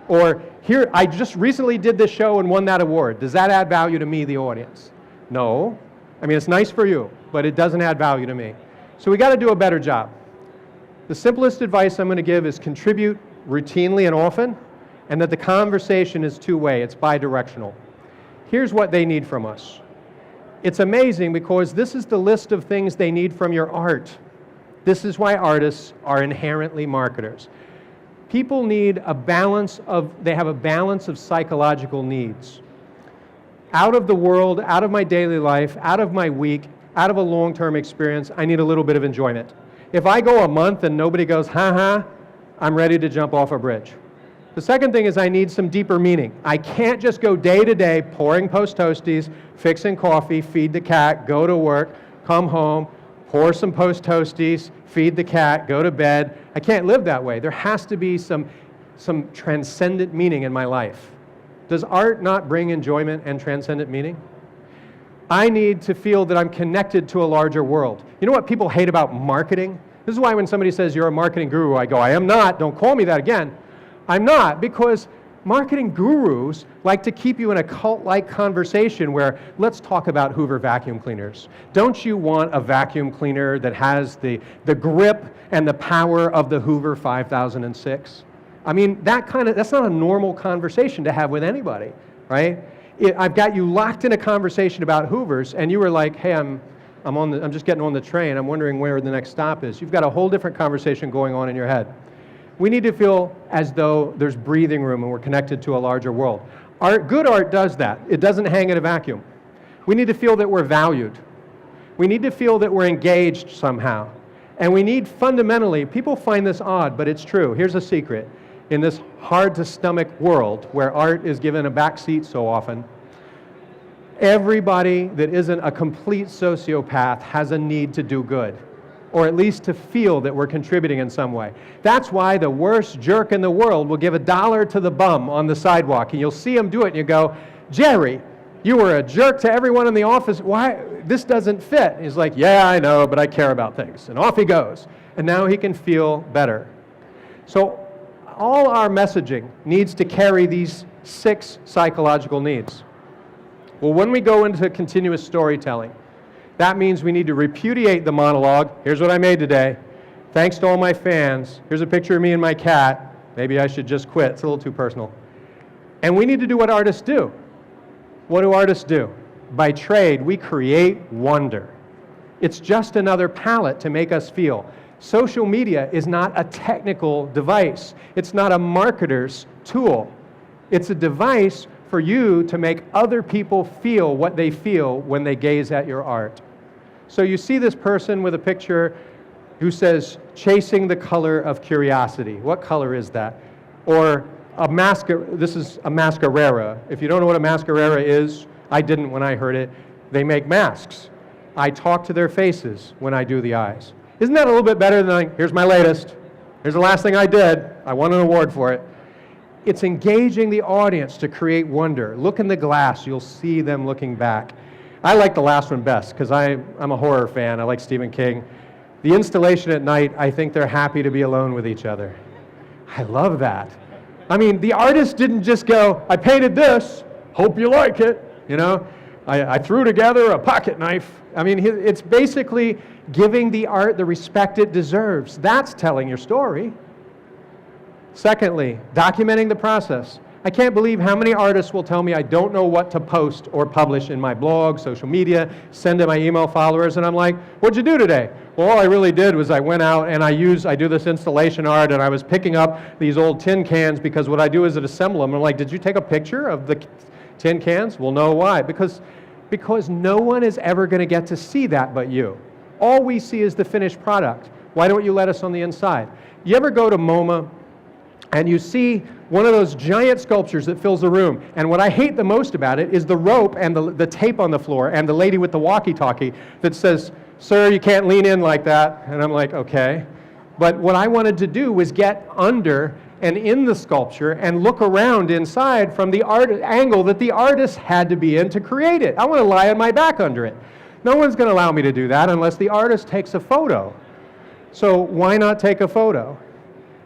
Or, here, I just recently did this show and won that award. Does that add value to me, the audience? No. I mean, it's nice for you, but it doesn't add value to me. So we got to do a better job. The simplest advice I'm going to give is contribute routinely and often, and that the conversation is two-way, it's bi-directional. Here's what they need from us. It's amazing because this is the list of things they need from your art. This is why artists are inherently marketers. People need a balance of, they have a balance of psychological needs. Out of the world, out of my daily life, out of my week, out of a long-term experience, I need a little bit of enjoyment. If I go a month and nobody goes, ha-ha, I'm ready to jump off a bridge. The second thing is I need some deeper meaning. I can't just go day to day pouring post toasties, fixing coffee, feed the cat, go to work, come home, pour some post toasties, feed the cat, go to bed. I can't live that way. There has to be some transcendent meaning in my life. Does art not bring enjoyment and transcendent meaning? I need to feel that I'm connected to a larger world. You know what people hate about marketing? This is why when somebody says you're a marketing guru, I go, I am not. Don't call me that again. I'm not, because marketing gurus like to keep you in a cult-like conversation where, let's talk about Hoover vacuum cleaners. Don't you want a vacuum cleaner that has the grip and the power of the Hoover 5006? I mean, that's not a normal conversation to have with anybody, right? I've got you locked in a conversation about Hoovers, and you were like, hey, I'm just getting on the train. I'm wondering where the next stop is. You've got a whole different conversation going on in your head. We need to feel as though there's breathing room and we're connected to a larger world. Good art does that. It doesn't hang in a vacuum. We need to feel that we're valued. We need to feel that we're engaged somehow. And we need fundamentally, people find this odd, but it's true. Here's a secret. In this hard-to-stomach world where art is given a back seat so often, everybody that isn't a complete sociopath has a need to do good, or at least to feel that we're contributing in some way. That's why the worst jerk in the world will give $1 to the bum on the sidewalk, and you'll see him do it, and you go, Jerry, you were a jerk to everyone in the office. Why? This doesn't fit. And he's like, yeah, I know, but I care about things. And off he goes. And now he can feel better. So all our messaging needs to carry these 6 psychological needs. Well, when we go into continuous storytelling, that means we need to repudiate the monologue. Here's what I made today. Thanks to all my fans. Here's a picture of me and my cat. Maybe I should just quit. It's a little too personal. And we need to do what artists do. What do artists do? By trade, we create wonder. It's just another palette to make us feel. Social media is not a technical device. It's not a marketer's tool. It's a device for you to make other people feel what they feel when they gaze at your art. So you see this person with a picture who says, chasing the color of curiosity. What color is that? Or this is a mascarera. If you don't know what a mascarera is, I didn't when I heard it. They make masks. I talk to their faces when I do the eyes. Isn't that a little bit better than like, here's my latest, here's the last thing I did, I won an award for it. It's engaging the audience to create wonder. Look in the glass, you'll see them looking back. I like the last one best because I'm a horror fan, I like Stephen King. The installation at night, I think they're happy to be alone with each other. I love that. I mean, the artist didn't just go, I painted this, hope you like it, you know? I threw together a pocket knife. I mean, it's basically giving the art the respect it deserves. That's telling your story. Secondly, documenting the process. I can't believe how many artists will tell me I don't know what to post or publish in my blog, social media, send to my email followers, and I'm like, what'd you do today? Well, all I really did was I went out and I do this installation art, and I was picking up these old tin cans because what I do is I assemble them. I'm like, did you take a picture of the tin cans? Well, no, why? Because no one is ever going to get to see that but you. All we see is the finished product. Why don't you let us on the inside? You ever go to MoMA and you see one of those giant sculptures that fills the room, and what I hate the most about it is the rope and the tape on the floor and the lady with the walkie-talkie that says, sir, you can't lean in like that. And I'm like, okay. But what I wanted to do was get under and in the sculpture and look around inside from the angle that the artist had to be in to create it. I want to lie on my back under it. No one's going to allow me to do that unless the artist takes a photo. So why not take a photo?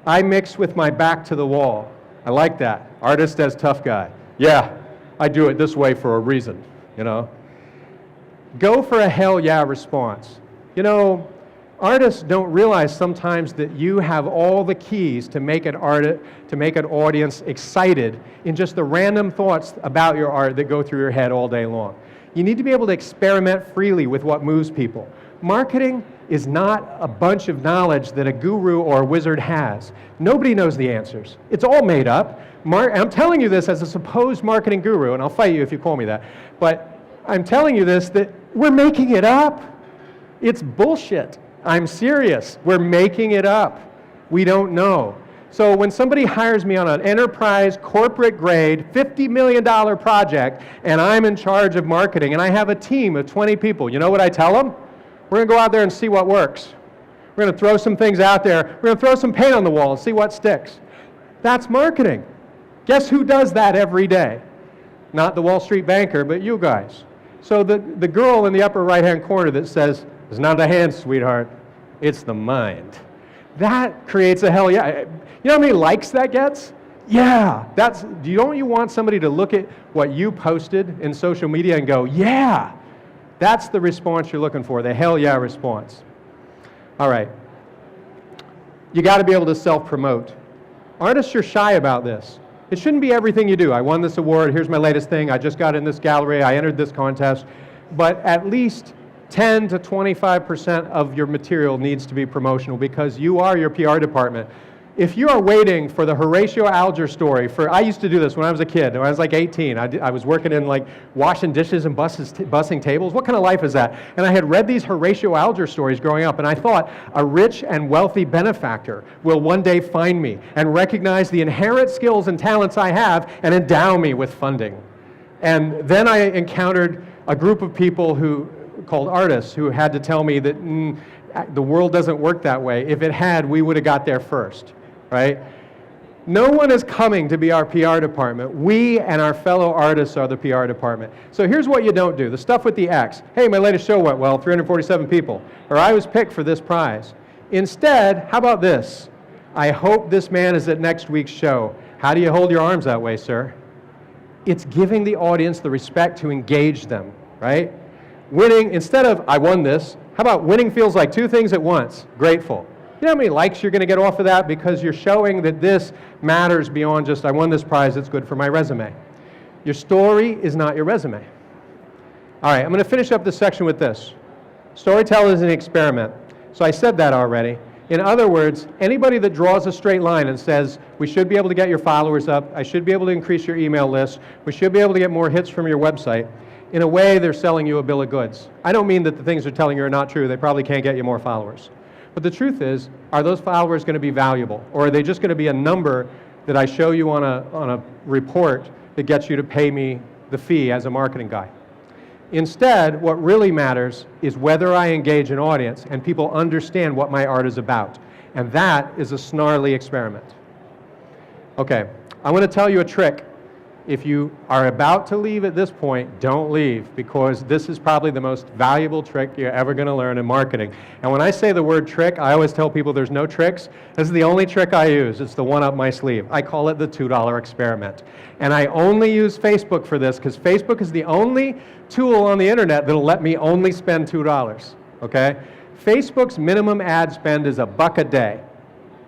I mix with my back to the wall. I like that. Artist as tough guy. Yeah, I do it this way for a reason, you know. Go for a hell yeah response. You know, artists don't realize sometimes that you have all the keys to make an audience excited in just the random thoughts about your art that go through your head all day long. You need to be able to experiment freely with what moves people. Marketing is not a bunch of knowledge that a guru or a wizard has. Nobody knows the answers. It's all made up. I'm telling you this as a supposed marketing guru, and I'll fight you if you call me that, but I'm telling you this that we're making it up. It's bullshit. I'm serious. We're making it up. We don't know. So when somebody hires me on an enterprise, corporate grade, $50 million project, and I'm in charge of marketing, and I have a team of 20 people, you know what I tell them? We're going to go out there and see what works. We're going to throw some things out there. We're going to throw some paint on the wall and see what sticks. That's marketing. Guess who does that every day? Not the Wall Street banker, but you guys. So the girl in the upper right-hand corner that says, it's not the hand, sweetheart, it's the mind. That creates a hell yeah. You know how many likes that gets? Yeah. Don't you want somebody to look at what you posted in social media and go, yeah? That's the response you're looking for, the hell yeah response. All right. You got to be able to self-promote. Artists are shy about this. It shouldn't be everything you do. I won this award, here's my latest thing, I just got in this gallery, I entered this contest. But at least 10 to 25% of your material needs to be promotional because you are your PR department. If you are waiting for the Horatio Alger story, I used to do this when I was a kid, when I was like 18. I was working in like washing dishes and bussing tables. What kind of life is that? And I had read these Horatio Alger stories growing up, and I thought a rich and wealthy benefactor will one day find me and recognize the inherent skills and talents I have and endow me with funding. And then I encountered a group of people called artists who had to tell me that the world doesn't work that way. If it had, we would have got there first. Right? No one is coming to be our PR department. We and our fellow artists are the PR department. So here's what you don't do. The stuff with the X. Hey, my latest show went well, 347 people. Or I was picked for this prize. Instead, how about this? I hope this man is at next week's show. How do you hold your arms that way, sir? It's giving the audience the respect to engage them, right? Winning, instead of, I won this, how about winning feels like two things at once? Grateful. You know how many likes you're going to get off of that? Because you're showing that this matters beyond just, I won this prize, it's good for my resume. Your story is not your resume. All right, I'm going to finish up this section with this. Storytelling is an experiment. So I said that already. In other words, anybody that draws a straight line and says, we should be able to get your followers up, I should be able to increase your email list, we should be able to get more hits from your website, in a way they're selling you a bill of goods. I don't mean that the things they're telling you are not true. They probably can't get you more followers. But the truth is, are those followers going to be valuable? Or are they just going to be a number that I show you on a report that gets you to pay me the fee as a marketing guy? Instead, what really matters is whether I engage an audience and people understand what my art is about. And that is a snarly experiment. Okay, I'm going to tell you a trick. If you are about to leave at this point, don't leave, because this is probably the most valuable trick you're ever going to learn in marketing. And when I say the word trick, I always tell people there's no tricks. This is the only trick I use. It's the one up my sleeve. I call it the $2 experiment. And I only use Facebook for this because Facebook is the only tool on the internet that'll let me only spend $2, okay? Facebook's minimum ad spend is $1 a day.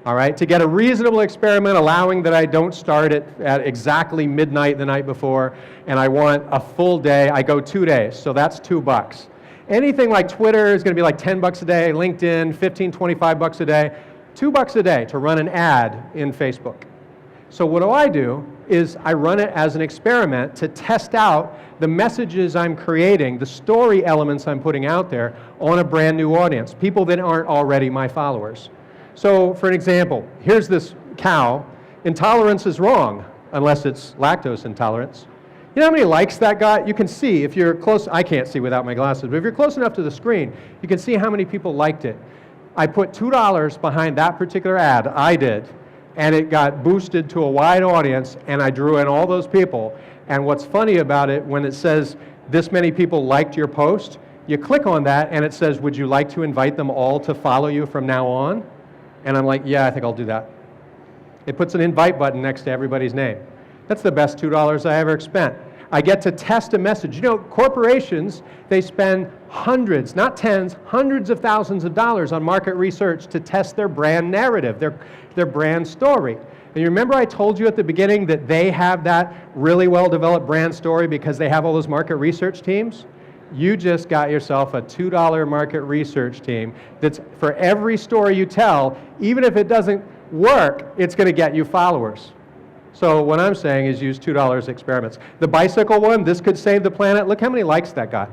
All right, to get a reasonable experiment, allowing that I don't start it at exactly midnight the night before, and I want a full day, I go 2 days, so that's $2. Anything like Twitter is going to be like $10 a day, LinkedIn, $15, $25 a day, $2 a day to run an ad in Facebook. So what do? Is I run it as an experiment to test out the messages I'm creating, the story elements I'm putting out there on a brand new audience, people that aren't already my followers. So, for an example, here's this cow. Intolerance is wrong, unless it's lactose intolerance. You know how many likes that got? You can see, if you're close, I can't see without my glasses, but if you're close enough to the screen, you can see how many people liked it. I put $2 behind that particular ad, I did, and it got boosted to a wide audience, and I drew in all those people. And what's funny about it, when it says, this many people liked your post, you click on that, and it says, would you like to invite them all to follow you from now on? And I'm like, yeah, I think I'll do that. It puts an invite button next to everybody's name. That's the best $2 I ever spent. I get to test a message. You know, corporations, they spend hundreds, not tens, hundreds of thousands of dollars on market research to test their brand narrative, their brand story. And you remember I told you at the beginning that they have that really well-developed brand story because they have all those market research teams? You just got yourself a $2 market research team that's for every story you tell, even if it doesn't work, it's going to get you followers. So what I'm saying is use $2 experiments. The bicycle one, this could save the planet. Look how many likes that got.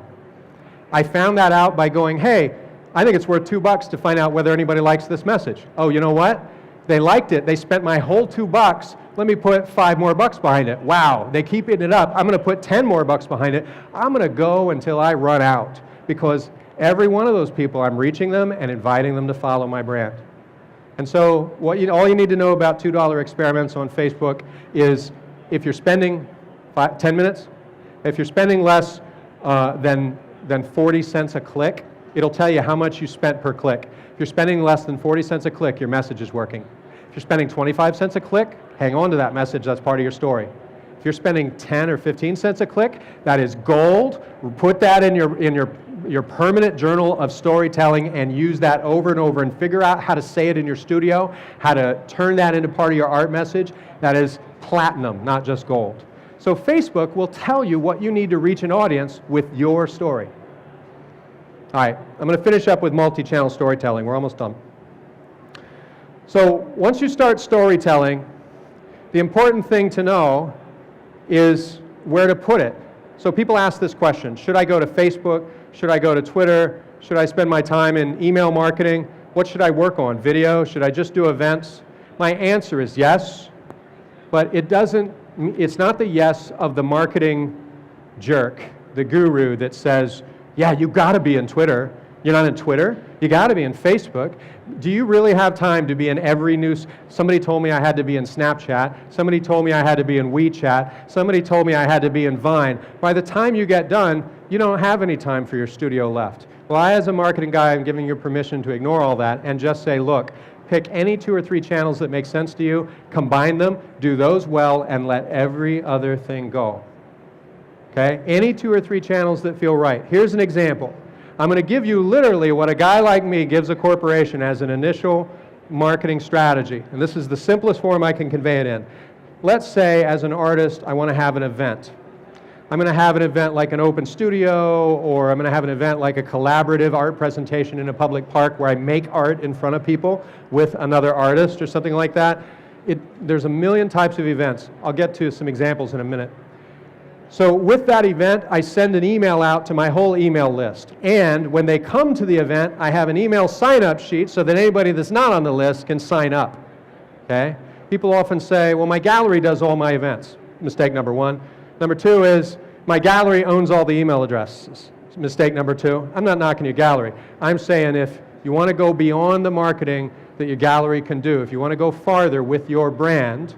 I found that out by going, hey, I think it's worth $2 to find out whether anybody likes this message. Oh, you know what? They liked it. They spent my whole $2. Let me put $5 more behind it. Wow, they keep eating it up. I'm going to put $10 more behind it. I'm going to go until I run out, because every one of those people, I'm reaching them and inviting them to follow my brand. And so all you need to know about $2 experiments on Facebook is if you're spending 10 minutes, if you're spending less than 40 cents a click, it'll tell you how much you spent per click. If you're spending less than 40 cents a click, your message is working. If you're spending 25 cents a click, hang on to that message, that's part of your story. If you're spending 10 or 15 cents a click, that is gold. Put that in your permanent journal of storytelling and use that over and over and figure out how to say it in your studio, how to turn that into part of your art message. That is platinum, not just gold. So Facebook will tell you what you need to reach an audience with your story. All right, I'm going to finish up with multi-channel storytelling. We're almost done. So once you start storytelling, the important thing to know is where to put it. So people ask this question, should I go to Facebook? Should I go to Twitter? Should I spend my time in email marketing? What should I work on? Video? Should I just do events? My answer is yes, but it's not the yes of the marketing jerk, the guru that says, yeah, you got to be in Twitter. You're not in Twitter. You got to be in Facebook. Do you really have time to be in every news? Somebody told me I had to be in Snapchat. Somebody told me I had to be in WeChat. Somebody told me I had to be in Vine. By the time you get done, you don't have any time for your studio left. Well, I, as a marketing guy, am giving you permission to ignore all that and just say, look, pick any 2 or 3 channels that make sense to you, combine them, do those well, and let every other thing go. Okay? Any 2 or 3 channels that feel right. Here's an example. I'm going to give you literally what a guy like me gives a corporation as an initial marketing strategy. And this is the simplest form I can convey it in. Let's say, as an artist, I want to have an event. I'm going to have an event like an open studio, or I'm going to have an event like a collaborative art presentation in a public park where I make art in front of people with another artist or something like that. There's a million types of events. I'll get to some examples in a minute. So with that event, I send an email out to my whole email list. And when they come to the event, I have an email sign-up sheet so that anybody that's not on the list can sign up. Okay? People often say, well, my gallery does all my events. Mistake number 1. Number 2 is, my gallery owns all the email addresses. Mistake number 2. I'm not knocking your gallery. I'm saying if you want to go beyond the marketing that your gallery can do, if you want to go farther with your brand,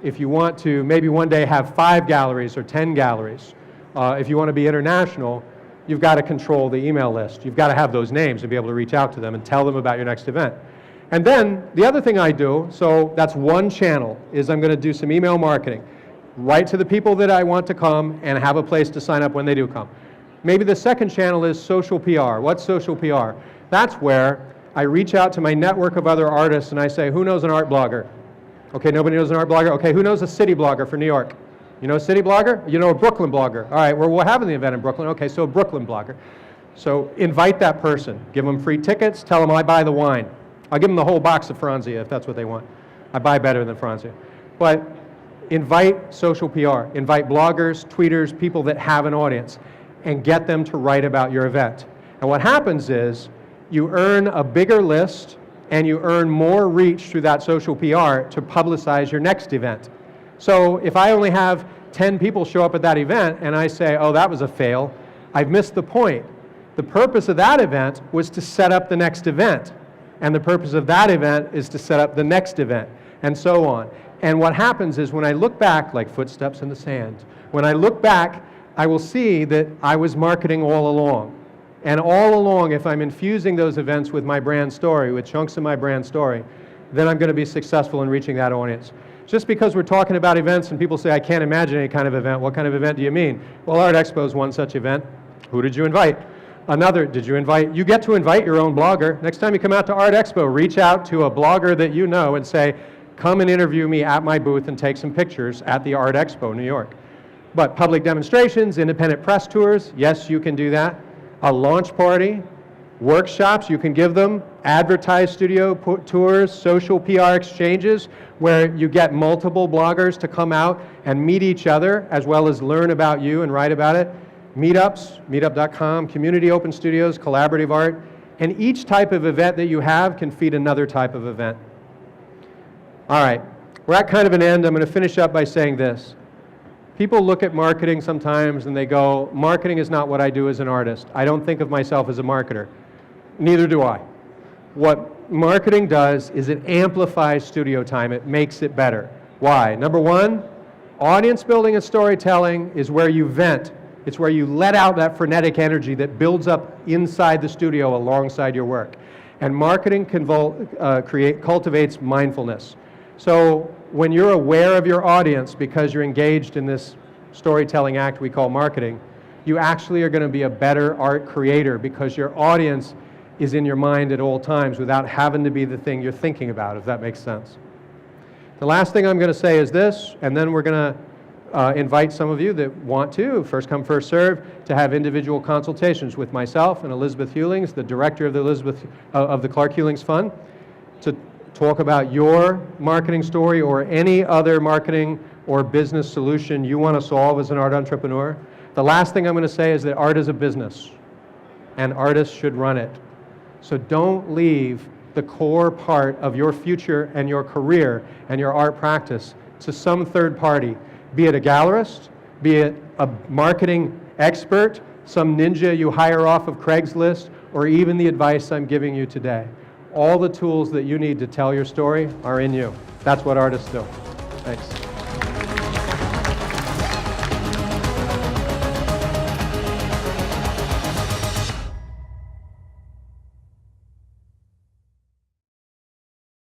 if you want to maybe one day have 5 galleries or 10 galleries, if you want to be international, you've got to control the email list. You've got to have those names and be able to reach out to them and tell them about your next event. And then the other thing I do, so that's one channel, is I'm going to do some email marketing. Right to the people that I want to come and have a place to sign up when they do come. Maybe the second channel is social PR. What's social PR? That's where I reach out to my network of other artists and I say, who knows an art blogger? Okay, nobody knows an art blogger? Okay, who knows a city blogger for New York? You know a city blogger? You know a Brooklyn blogger? All right, well, we're having the event in Brooklyn. Okay, so a Brooklyn blogger. So invite that person. Give them free tickets. Tell them I buy the wine. I'll give them the whole box of Franzia if that's what they want. I buy better than Franzia. But invite social PR. Invite bloggers, tweeters, people that have an audience, and get them to write about your event. And what happens is you earn a bigger list and you earn more reach through that social PR to publicize your next event. So if I only have 10 people show up at that event and I say, oh, that was a fail, I've missed the point. The purpose of that event was to set up the next event. And the purpose of that event is to set up the next event, and so on. And what happens is when I look back, like footsteps in the sand, when I look back, I will see that I was marketing all along. And all along, if I'm infusing those events with my brand story, with chunks of my brand story, then I'm going to be successful in reaching that audience. Just because we're talking about events and people say, I can't imagine any kind of event, what kind of event do you mean? Well, Artexpo is one such event. Who did you invite? Another, did you invite? You get to invite your own blogger. Next time you come out to Artexpo, reach out to a blogger that you know and say, come and interview me at my booth and take some pictures at the Artexpo New York. But public demonstrations, independent press tours, yes, you can do that. A launch party, workshops, you can give them, advertised studio tours, social PR exchanges, where you get multiple bloggers to come out and meet each other, as well as learn about you and write about it. Meetups, meetup.com, community open studios, collaborative art, and each type of event that you have can feed another type of event. All right, we're at kind of an end. I'm going to finish up by saying this. People look at marketing sometimes and they go, marketing is not what I do as an artist. I don't think of myself as a marketer. Neither do I. What marketing does is it amplifies studio time. It makes it better. Why? Number 1, audience building and storytelling is where you vent. It's where you let out that frenetic energy that builds up inside the studio alongside your work. And marketing cultivates mindfulness. So when you're aware of your audience because you're engaged in this storytelling act we call marketing, you actually are going to be a better art creator because your audience is in your mind at all times without having to be the thing you're thinking about, if that makes sense. The last thing I'm going to say is this, and then we're going to invite some of you that want to, first come, first serve, to have individual consultations with myself and Elizabeth Hewlings, the director of the Clark Hewlings Fund, to talk about your marketing story or any other marketing or business solution you want to solve as an art entrepreneur. The last thing I'm going to say is that art is a business, and artists should run it. So don't leave the core part of your future and your career and your art practice to some third party, be it a gallerist, be it a marketing expert, some ninja you hire off of Craigslist, or even the advice I'm giving you today. All the tools that you need to tell your story are in you. That's what artists do. Thanks.